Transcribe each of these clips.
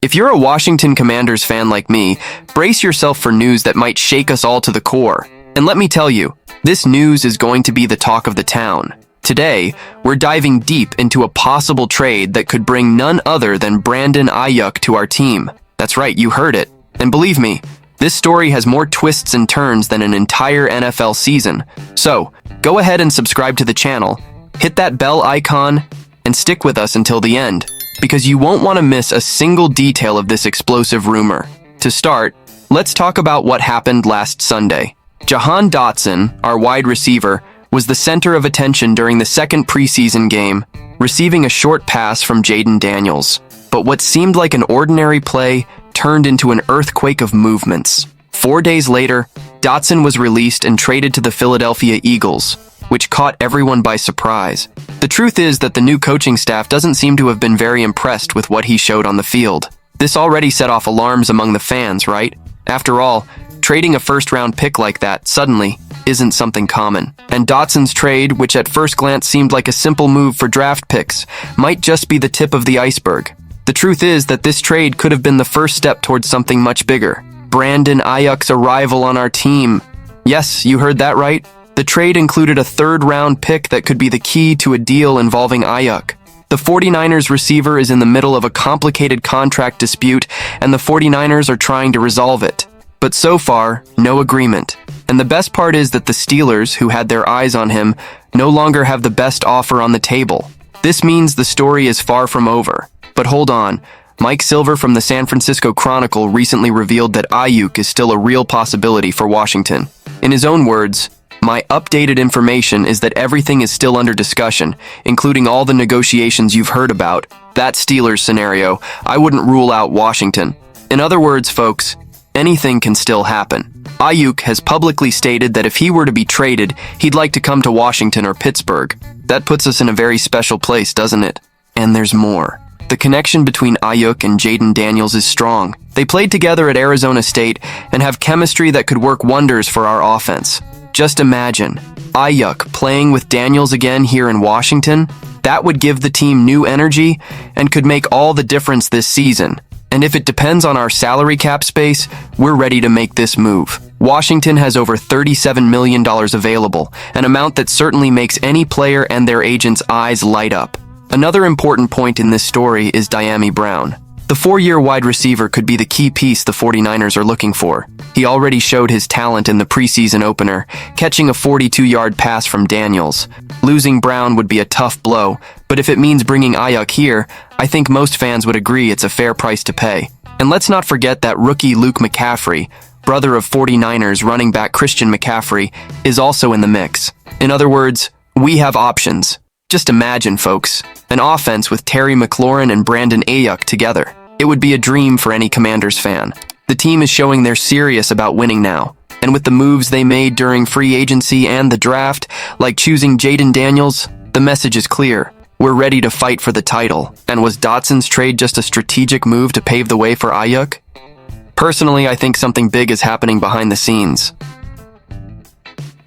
If you're a Washington Commanders fan like me, brace yourself for news that might shake us all to the core. And let me tell you, this news is going to be the talk of the town. Today, we're diving deep into a possible trade that could bring none other than Brandon Aiyuk to our team. That's right, you heard it. And believe me, this story has more twists and turns than an entire NFL season. So, go ahead and subscribe to the channel, hit that bell icon, and stick with us until the end, because you won't want to miss a single detail of this explosive rumor. To start, let's talk about what happened last Sunday. Jahan Dotson, our wide receiver, was the center of attention during the second preseason game, receiving a short pass from Jaden Daniels. But what seemed like an ordinary play turned into an earthquake of movements. 4 days later, Dotson was released and traded to the Philadelphia Eagles, which caught everyone by surprise. The truth is that the new coaching staff doesn't seem to have been very impressed with what he showed on the field. This already set off alarms among the fans, right? After all, trading a first-round pick like that suddenly isn't something common. And Dotson's trade, which at first glance seemed like a simple move for draft picks, might just be the tip of the iceberg. The truth is that this trade could have been the first step towards something much bigger. Brandon Aiyuk's arrival on our team. Yes, you heard that right. The trade included a third-round pick that could be the key to a deal involving Aiyuk. The 49ers receiver is in the middle of a complicated contract dispute, and the 49ers are trying to resolve it. But so far, no agreement. And the best part is that the Steelers, who had their eyes on him, no longer have the best offer on the table. This means the story is far from over. But hold on, Mike Silver from the San Francisco Chronicle recently revealed that Aiyuk is still a real possibility for Washington. In his own words, "My updated information is that everything is still under discussion, including all the negotiations you've heard about. That Steelers scenario, I wouldn't rule out Washington." In other words, folks, anything can still happen. Aiyuk has publicly stated that if he were to be traded, he'd like to come to Washington or Pittsburgh. That puts us in a very special place, doesn't it? And there's more. The connection between Aiyuk and Jaden Daniels is strong. They played together at Arizona State and have chemistry that could work wonders for our offense. Just imagine, Aiyuk playing with Daniels again here in Washington. That would give the team new energy and could make all the difference this season. And if it depends on our salary cap space, we're ready to make this move. Washington has over $37 million available, an amount that certainly makes any player and their agents' eyes light up. Another important point in this story is Dyami Brown. The 4-year wide receiver could be the key piece the 49ers are looking for. He already showed his talent in the preseason opener, catching a 42-yard pass from Daniels. Losing Brown would be a tough blow, but if it means bringing Aiyuk here, I think most fans would agree it's a fair price to pay. And let's not forget that rookie Luke McCaffrey, brother of 49ers running back Christian McCaffrey, is also in the mix. In other words, we have options. Just imagine, folks, an offense with Terry McLaurin and Brandon Aiyuk together. It would be a dream for any Commanders fan. The team is showing they're serious about winning now. And with the moves they made during free agency and the draft, like choosing Jaden Daniels, the message is clear. We're ready to fight for the title. And was Dotson's trade just a strategic move to pave the way for Aiyuk? Personally, I think something big is happening behind the scenes.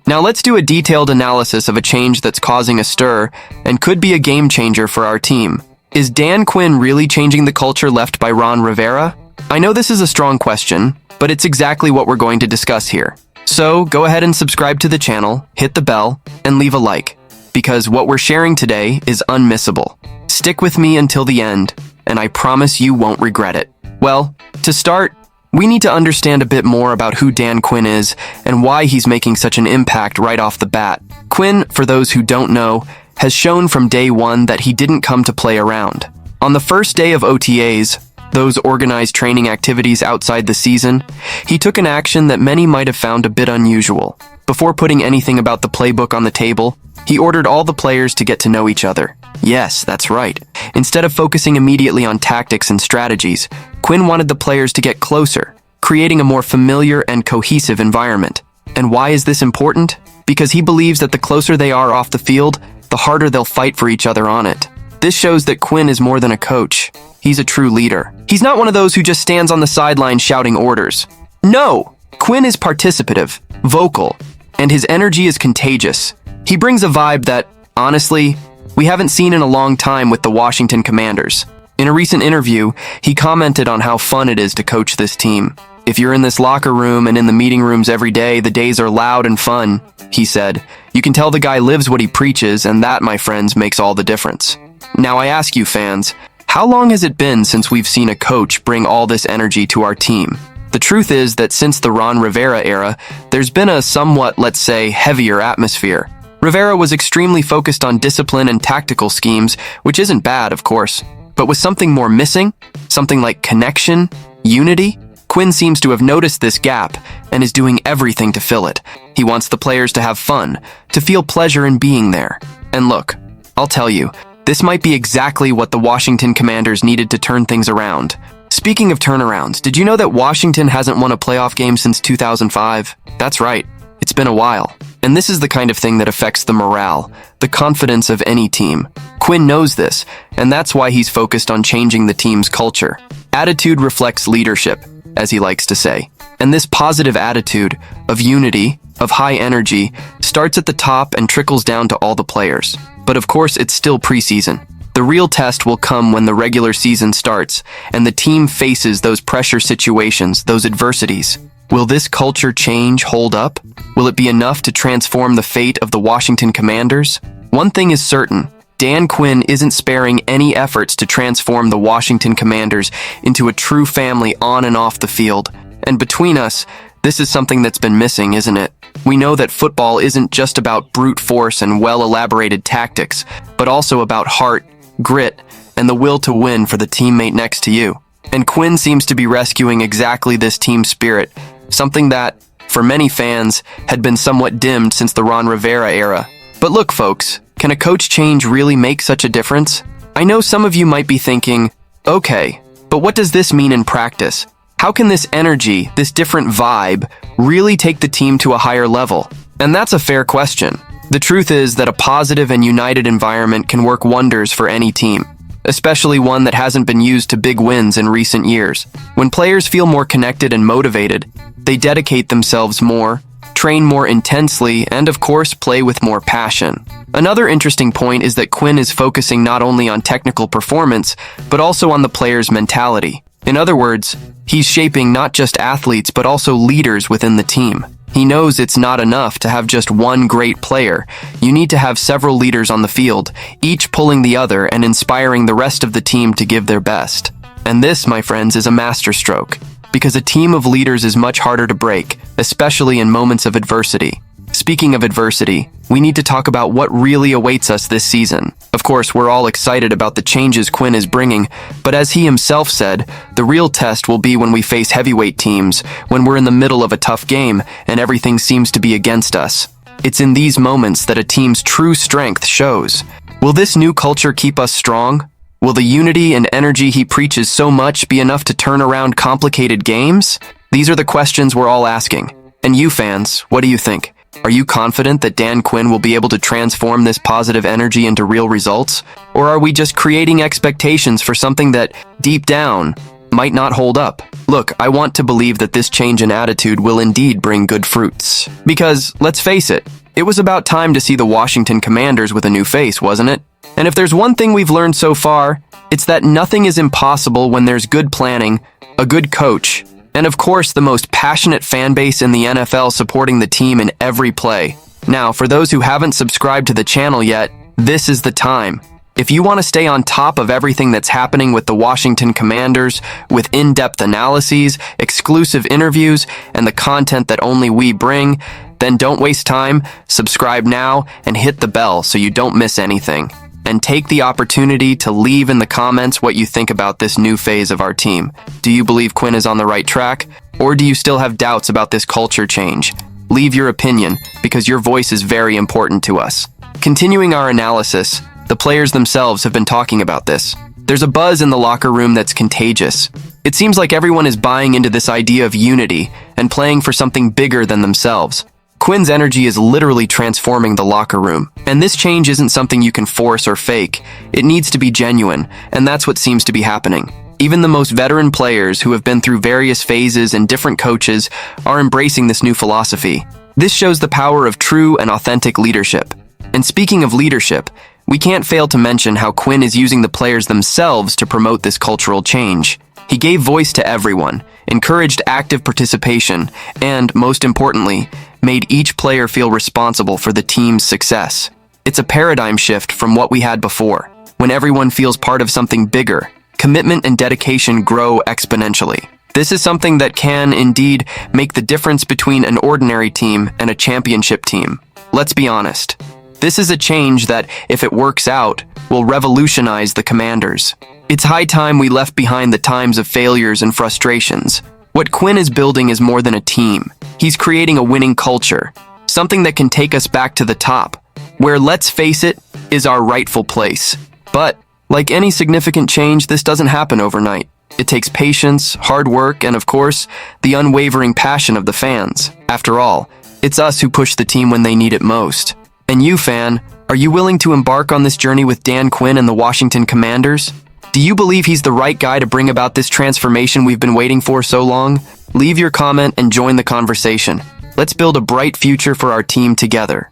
Now let's do a detailed analysis of a change that's causing a stir and could be a game changer for our team. Is Dan Quinn really changing the culture left by Ron Rivera? I know this is a strong question, but it's exactly what we're going to discuss here. So go ahead and subscribe to the channel, hit the bell, and leave a like, because what we're sharing today is unmissable. Stick with me until the end, and I promise you won't regret it. Well, to start, we need to understand a bit more about who Dan Quinn is and why he's making such an impact right off the bat. Quinn, for those who don't know, has shown from day one that he didn't come to play around. On the first day of OTAs, those organized training activities outside the season, he took an action that many might have found a bit unusual. Before putting anything about the playbook on the table, he ordered all the players to get to know each other. Yes, that's right. Instead of focusing immediately on tactics and strategies, Quinn wanted the players to get closer, creating a more familiar and cohesive environment. And why is this important? Because he believes that the closer they are off the field, the harder they'll fight for each other on it. This shows that Quinn is more than a coach. He's a true leader. He's not one of those who just stands on the sideline shouting orders. No! Quinn is participative, vocal, and his energy is contagious. He brings a vibe that, honestly, we haven't seen in a long time with the Washington Commanders. In a recent interview, he commented on how fun it is to coach this team. "If you're in this locker room and in the meeting rooms every day, the days are loud and fun," he said. "You can tell the guy lives what he preaches, and that, my friends, makes all the difference." Now I ask you fans, how long has it been since we've seen a coach bring all this energy to our team? The truth is that since the Ron Rivera era, there's been a somewhat, let's say, heavier atmosphere. Rivera was extremely focused on discipline and tactical schemes, which isn't bad, of course. But with something more missing, something like connection, unity, Quinn seems to have noticed this gap and is doing everything to fill it. He wants the players to have fun, to feel pleasure in being there. And look, I'll tell you, this might be exactly what the Washington Commanders needed to turn things around. Speaking of turnarounds, did you know that Washington hasn't won a playoff game since 2005? That's right, it's been a while. And this is the kind of thing that affects the morale, the confidence of any team. Quinn knows this, and that's why he's focused on changing the team's culture. Attitude reflects leadership, as he likes to say. And this positive attitude of unity, of high energy, starts at the top and trickles down to all the players. But of course, it's still preseason. The real test will come when the regular season starts and the team faces those pressure situations, those adversities. Will this culture change hold up? Will it be enough to transform the fate of the Washington Commanders? One thing is certain, Dan Quinn isn't sparing any efforts to transform the Washington Commanders into a true family on and off the field. And between us, this is something that's been missing, isn't it? We know that football isn't just about brute force and well-elaborated tactics, but also about heart, grit, and the will to win for the teammate next to you. And Quinn seems to be rescuing exactly this team spirit, something that, for many fans, had been somewhat dimmed since the Ron Rivera era. But look, folks, can a coach change really make such a difference? I know some of you might be thinking, okay, but what does this mean in practice? How can this energy, this different vibe, really take the team to a higher level? And that's a fair question. The truth is that a positive and united environment can work wonders for any team, especially one that hasn't been used to big wins in recent years. When players feel more connected and motivated, they dedicate themselves more, train more intensely, and of course, play with more passion. Another interesting point is that Quinn is focusing not only on technical performance, but also on the player's mentality. In other words, he's shaping not just athletes, but also leaders within the team. He knows it's not enough to have just one great player. You need to have several leaders on the field, each pulling the other and inspiring the rest of the team to give their best. And this, my friends, is a masterstroke, because a team of leaders is much harder to break, especially in moments of adversity. Speaking of adversity, we need to talk about what really awaits us this season. Of course, we're all excited about the changes Quinn is bringing, but as he himself said, the real test will be when we face heavyweight teams, when we're in the middle of a tough game and everything seems to be against us. It's in these moments that a team's true strength shows. Will this new culture keep us strong? Will the unity and energy he preaches so much be enough to turn around complicated games? These are the questions we're all asking. And you fans, what do you think? Are you confident that Dan Quinn will be able to transform this positive energy into real results? Or are we just creating expectations for something that, deep down, might not hold up? Look, I want to believe that this change in attitude will indeed bring good fruits. Because, let's face it, it was about time to see the Washington Commanders with a new face, wasn't it? And if there's one thing we've learned so far, it's that nothing is impossible when there's good planning, a good coach, and of course, the most passionate fan base in the NFL supporting the team in every play. Now, for those who haven't subscribed to the channel yet, this is the time. If you want to stay on top of everything that's happening with the Washington Commanders, with in-depth analyses, exclusive interviews, and the content that only we bring, then don't waste time, subscribe now, and hit the bell so you don't miss anything. And take the opportunity to leave in the comments what you think about this new phase of our team. Do you believe Quinn is on the right track? Or do you still have doubts about this culture change? Leave your opinion, because your voice is very important to us. Continuing our analysis, the players themselves have been talking about this. There's a buzz in the locker room that's contagious. It seems like everyone is buying into this idea of unity and playing for something bigger than themselves. Quinn's energy is literally transforming the locker room. And this change isn't something you can force or fake. It needs to be genuine, and that's what seems to be happening. Even the most veteran players who have been through various phases and different coaches are embracing this new philosophy. This shows the power of true and authentic leadership. And speaking of leadership, We can't fail to mention how Quinn is using the players themselves to promote this cultural change. He gave voice to everyone, encouraged active participation, and, most importantly, made each player feel responsible for the team's success. It's a paradigm shift from what we had before. When everyone feels part of something bigger, commitment and dedication grow exponentially. This is something that can, indeed, make the difference between an ordinary team and a championship team. Let's be honest. This is a change that, if it works out, will revolutionize the Commanders. It's high time we left behind the times of failures and frustrations. What Quinn is building is more than a team. He's creating a winning culture, something that can take us back to the top, where, let's face it, is our rightful place. But, like any significant change, this doesn't happen overnight. It takes patience, hard work, and of course, the unwavering passion of the fans. After all, it's us who push the team when they need it most. And you, fan, are you willing to embark on this journey with Dan Quinn and the Washington Commanders? Do you believe he's the right guy to bring about this transformation we've been waiting for so long? Leave your comment and join the conversation. Let's build a bright future for our team together.